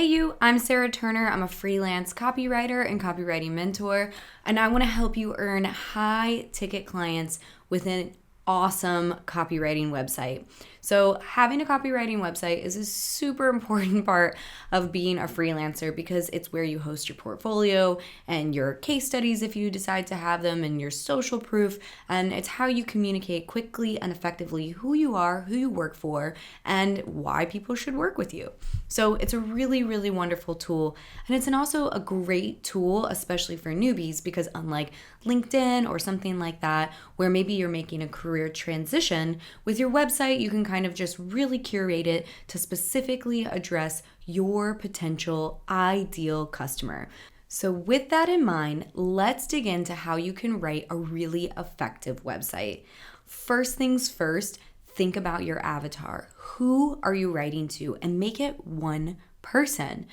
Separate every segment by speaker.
Speaker 1: Hey you, I'm Sarah Turner. I'm a freelance copywriter and copywriting mentor, and I want to help you earn high ticket clients with an awesome copywriting website. So having a copywriting website is a super important part of being a freelancer because it's where you host your portfolio and your case studies if you decide to have them and your social proof, and it's how you communicate quickly and effectively who you are, who you work for, and why people should work with you. So it's a really, really wonderful tool, and it's also a great tool, especially for newbies, because unlike LinkedIn or something like that, where maybe you're making a career transition, with your website, you can kind of just really curate it to specifically address your potential ideal customer. So with that in mind, let's dig into how you can write a really effective website. First things first, think about your avatar. Who are you writing to? And make it one person.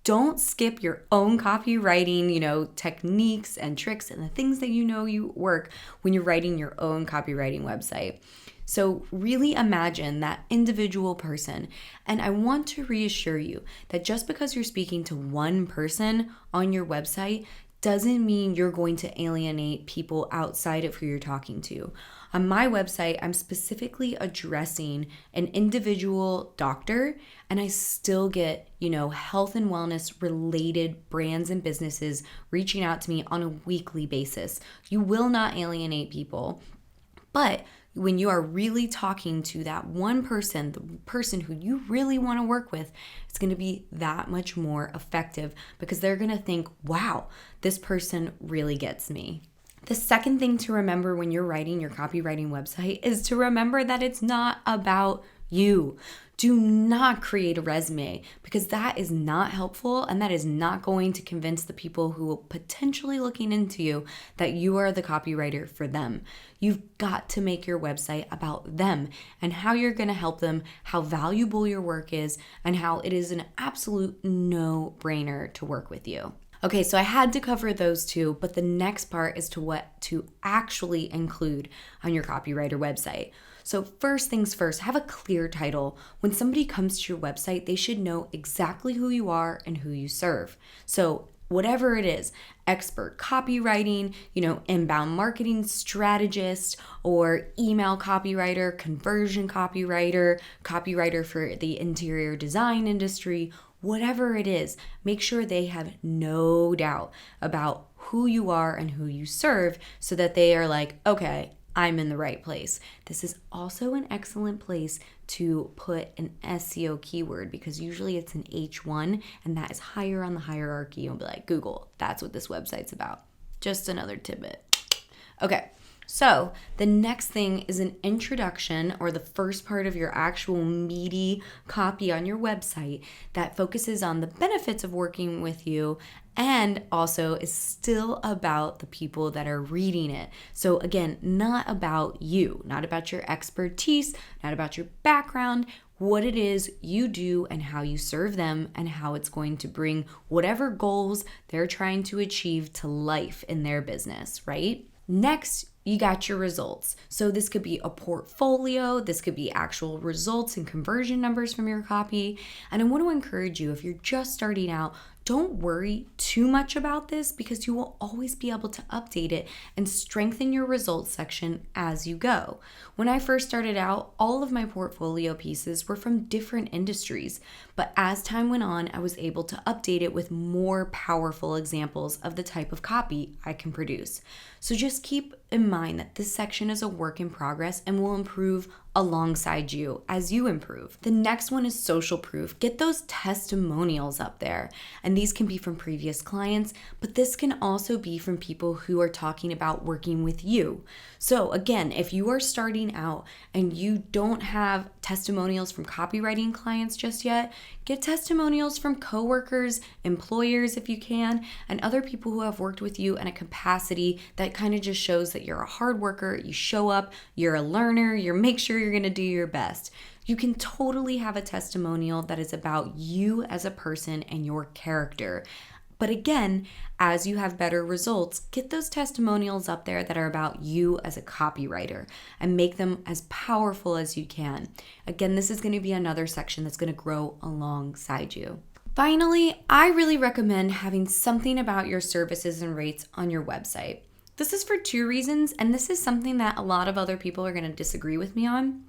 Speaker 1: Don't skip your own copywriting, techniques and tricks and the things that you work when you're writing your own copywriting website. So really imagine that individual person. And I want to reassure you that just because you're speaking to one person on your website doesn't mean you're going to alienate people outside of who you're talking to. On my website, I'm specifically addressing an individual doctor, and I still get, health and wellness related brands and businesses reaching out to me on a weekly basis. You will not alienate people. But when you are really talking to that one person, the person who you really want to work with, it's going to be that much more effective because they're going to think, wow, this person really gets me. The second thing to remember when you're writing your copywriting website is to remember that it's not about you. Do not create a resume because that is not helpful and that is not going to convince the people who will potentially looking into you that you are the copywriter for them. You've got to make your website about them and how you're going to help them, how valuable your work is, and how it is an absolute no-brainer to work with you. Okay, so I had to cover those two, but the next part is to what to actually include on your copywriter website. So first things first, have a clear title. When somebody comes to your website, they should know exactly who you are and who you serve. So whatever it is, expert copywriting, inbound marketing strategist, or email copywriter, conversion copywriter, copywriter for the interior design industry, whatever it is, make sure they have no doubt about who you are and who you serve so that they are like, okay, I'm in the right place. This is also an excellent place to put an SEO keyword because usually it's an H1 and that is higher on the hierarchy. You'll be like, Google, that's what this website's about. Just another tidbit. Okay. So the next thing is an introduction or the first part of your actual meaty copy on your website that focuses on the benefits of working with you and also is still about the people that are reading it. So again, not about you, not about your expertise, not about your background, what it is you do and how you serve them and how it's going to bring whatever goals they're trying to achieve to life in their business, right? Next, you got your results. So this could be a portfolio, this could be actual results and conversion numbers from your copy. And I want to encourage you, if you're just starting out, don't worry too much about this because you will always be able to update it and strengthen your results section as you go. When I first started out, all of my portfolio pieces were from different industries, but as time went on, I was able to update it with more powerful examples of the type of copy I can produce. So just keep in mind that this section is a work in progress and will improve alongside you as you improve. The next one is social proof. Get those testimonials up there. And these can be from previous clients, but this can also be from people who are talking about working with you. So again, if you are starting out and you don't have testimonials from copywriting clients just yet, get testimonials from coworkers, employers if you can, and other people who have worked with you in a capacity that kind of just shows that you're a hard worker, you show up, you're a learner, you make sure you're going to do your best. You can totally have a testimonial that is about you as a person and your character. But again, as you have better results, get those testimonials up there that are about you as a copywriter and make them as powerful as you can. Again, this is going to be another section that's going to grow alongside you. Finally, I really recommend having something about your services and rates on your website. This is for two reasons, and this is something that a lot of other people are going to disagree with me on.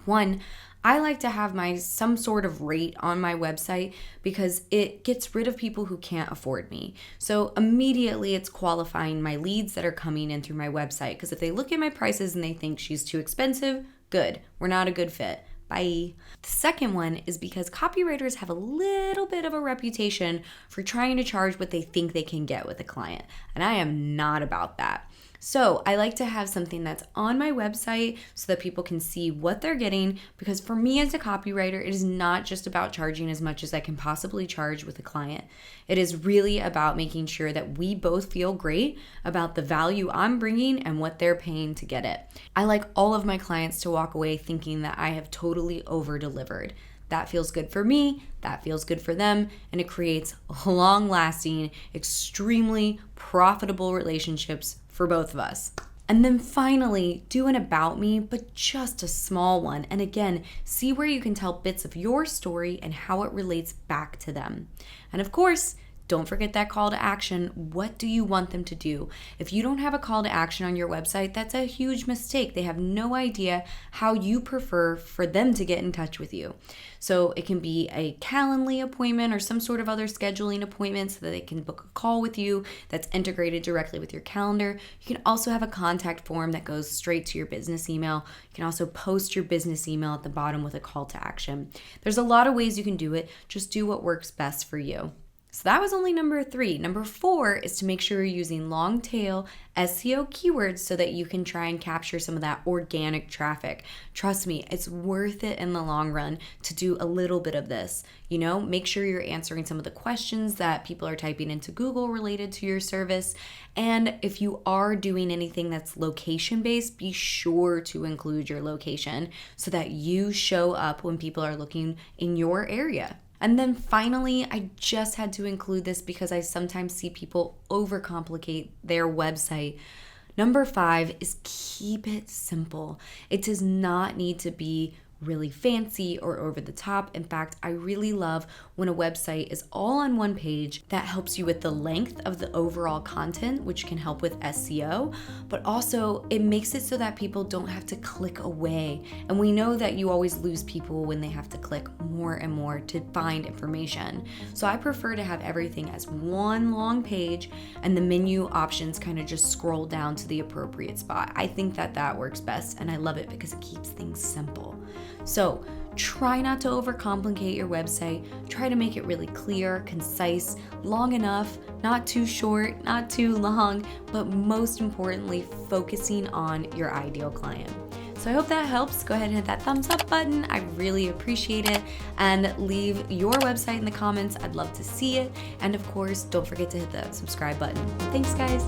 Speaker 1: One, I like to have some sort of rate on my website because it gets rid of people who can't afford me. So immediately it's qualifying my leads that are coming in through my website, because if they look at my prices and they think she's too expensive, good, we're not a good fit. Bye. The second one is because copywriters have a little bit of a reputation for trying to charge what they think they can get with a client, and I am not about that. So I like to have something that's on my website so that people can see what they're getting, because for me as a copywriter, it is not just about charging as much as I can possibly charge with a client. It is really about making sure that we both feel great about the value I'm bringing and what they're paying to get it. I like all of my clients to walk away thinking that I have totally over-delivered. That feels good for me, that feels good for them, and it creates long-lasting, extremely profitable relationships for both of us. And then finally, do an about me, but just a small one. And again, see where you can tell bits of your story and how it relates back to them. And of course, don't forget that call to action. What do you want them to do? If you don't have a call to action on your website, that's a huge mistake. They have no idea how you prefer for them to get in touch with you. So it can be a Calendly appointment or some sort of other scheduling appointment so that they can book a call with you that's integrated directly with your calendar. You can also have a contact form that goes straight to your business email. You can also post your business email at the bottom with a call to action. There's a lot of ways you can do it. Just do what works best for you. So that was only number 3. Number 4 is to make sure you're using long tail SEO keywords so that you can try and capture some of that organic traffic. Trust me, it's worth it in the long run to do a little bit of this. Make sure you're answering some of the questions that people are typing into Google related to your service. And if you are doing anything that's location-based, be sure to include your location so that you show up when people are looking in your area. And then finally, I just had to include this because I sometimes see people overcomplicate their website. Number 5 is keep it simple. It does not need to be really fancy or over the top. In fact, I really love when a website is all on one page. That helps you with the length of the overall content, which can help with SEO, but also it makes it so that people don't have to click away. And we know that you always lose people when they have to click more and more to find information. So I prefer to have everything as one long page and the menu options kind of just scroll down to the appropriate spot. I think that works best, and I love it because it keeps things simple. So try not to overcomplicate your website. Try to make it really clear, concise, long enough, not too short, not too long, but most importantly, focusing on your ideal client. So I hope that helps. Go ahead and hit that thumbs up button. I really appreciate it. And leave your website in the comments. I'd love to see it. And of course, don't forget to hit the subscribe button. Thanks, guys.